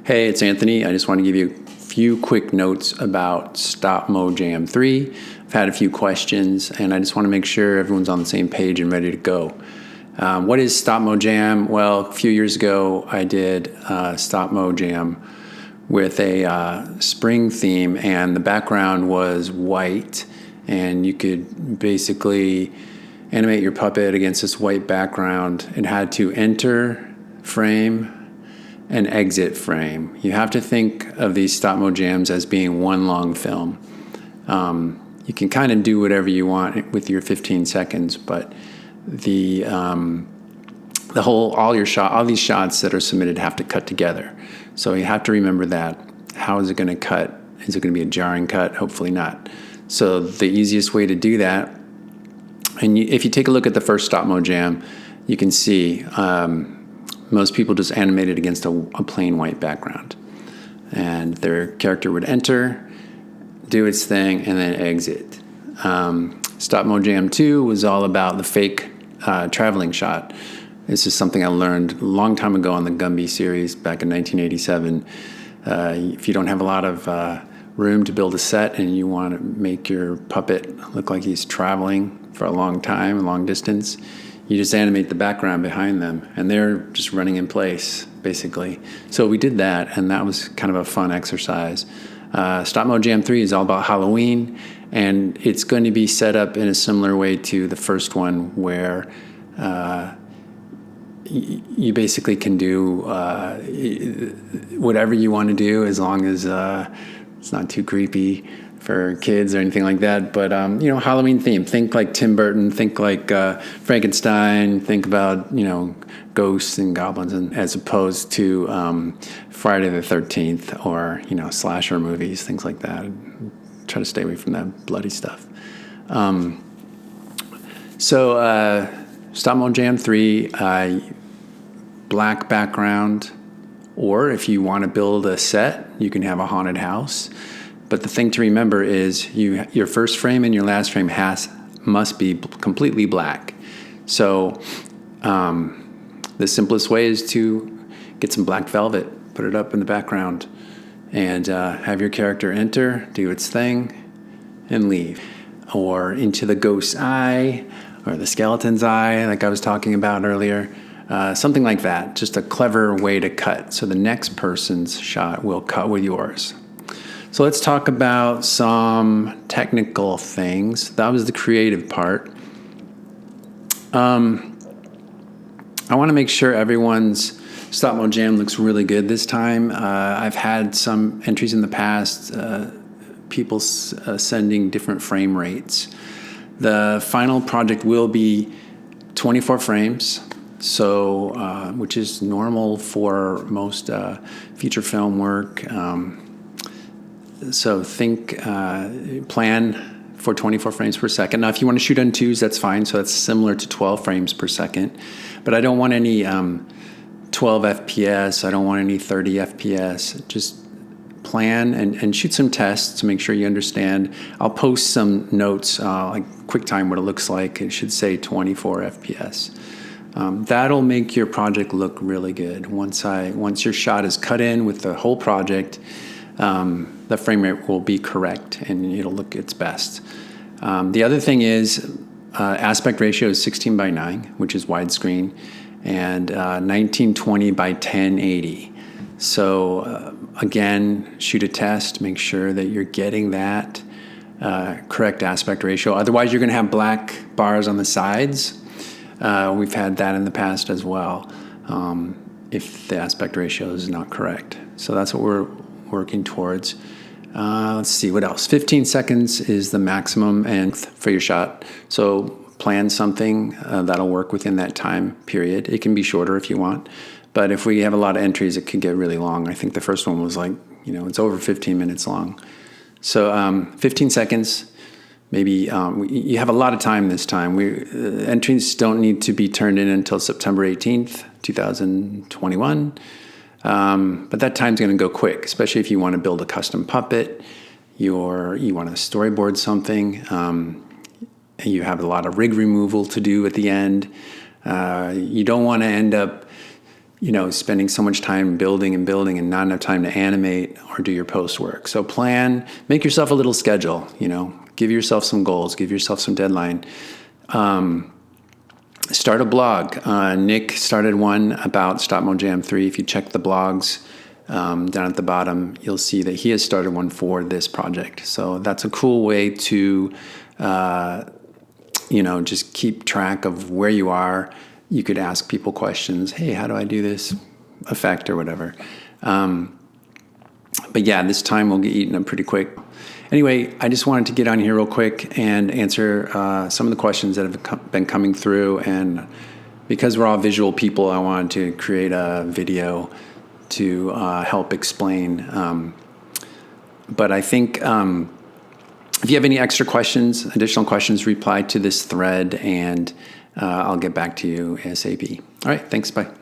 Hey, it's Anthony. I just want to give you a few quick notes about STOPMO Jam 3. I've had a few questions, and I just want to make sure everyone's on the same page and ready to go. What is STOPMO Jam? Well, a few years ago, I did STOPMO Jam with a spring theme, and the background was white, and you could basically animate your puppet against this white background. It had to enter frame and exit frame. You have to think of these STOPMO Jams as being one long film. You can kind of do whatever you want with your 15 seconds, but all these shots that are submitted have to cut together. So you have to remember that. How is it going to cut? Is it going to be a jarring cut? Hopefully not. So the easiest way to do that, and if you take a look at the first STOPMO Jam, you can see most people just animated against a plain white background. And their character would enter, do its thing, and then exit. STOPMO Jam 2 was all about the fake traveling shot. This is something I learned a long time ago on the Gumby series back in 1987. If you don't have a lot of room to build a set and you want to make your puppet look like he's traveling for a long time, a long distance, you just animate the background behind them, and they're just running in place, basically. So we did that, and that was kind of a fun exercise. STOPMO Jam 3 is all about Halloween, and it's going to be set up in a similar way to the first one, where you basically can do whatever you want to do, as long as it's not too creepy for kids or anything like that. But Halloween theme. Think like Tim Burton. Think like Frankenstein. Think about ghosts and goblins, and as opposed to Friday the 13th or slasher movies, things like that. Try to stay away from that bloody stuff. STOPMO Jam 3, black background, or if you want to build a set, you can have a haunted house. But the thing to remember is your first frame and your last frame must be completely black. So the simplest way is to get some black velvet, put it up in the background, and have your character enter, do its thing, and leave. Or into the ghost's eye, or the skeleton's eye, like I was talking about earlier. Something like that, just a clever way to cut. So the next person's shot will cut with yours. So let's talk about some technical things. That was the creative part. I want to make sure everyone's STOPMO Jam looks really good this time. I've had some entries in the past, people sending different frame rates. The final project will be 24 frames, so which is normal for most feature film work. So plan for 24 frames per second. Now, if you want to shoot on twos, that's fine. So that's similar to 12 frames per second. But I don't want any 12 FPS. I don't want any 30 FPS. Just plan and shoot some tests to make sure you understand. I'll post some notes, like QuickTime, what it looks like. It should say 24 FPS. That'll make your project look really good. Once your shot is cut in with the whole project, the frame rate will be correct and it'll look its best. The other thing is aspect ratio is 16:9, which is widescreen, and 1920 by 1080. So again, shoot a test, make sure that you're getting that correct aspect ratio. Otherwise, you're going to have black bars on the sides. We've had that in the past as well, if the aspect ratio is not correct. So that's what we're working towards. Let's see, what else? 15 seconds is the maximum length for your shot. So plan something that'll work within that time period. It can be shorter if you want. But if we have a lot of entries, it could get really long. I think the first one was it's over 15 minutes long. So 15 seconds. Maybe you have a lot of time this time. Entries don't need to be turned in until September 18th, 2021. But that time's going to go quick, especially if you want to build a custom puppet, you want to storyboard something. You have a lot of rig removal to do at the end. You don't want to end up spending so much time building and building and not enough time to animate or do your post work. So make yourself a little schedule, give yourself some goals, give yourself some deadline. Start a blog. Nick started one about Stopmo Jam 3. If you check the blogs down at the bottom, you'll see that he has started one for this project. So that's a cool way to, just keep track of where you are. You could ask people questions. Hey, how do I do this effect or whatever? But yeah, this time will get eaten up pretty quick. Anyway, I just wanted to get on here real quick and answer some of the questions that have been coming through. And because we're all visual people, I wanted to create a video to help explain. But I think if you have any extra questions, additional questions, reply to this thread and I'll get back to you ASAP. All right, thanks, bye.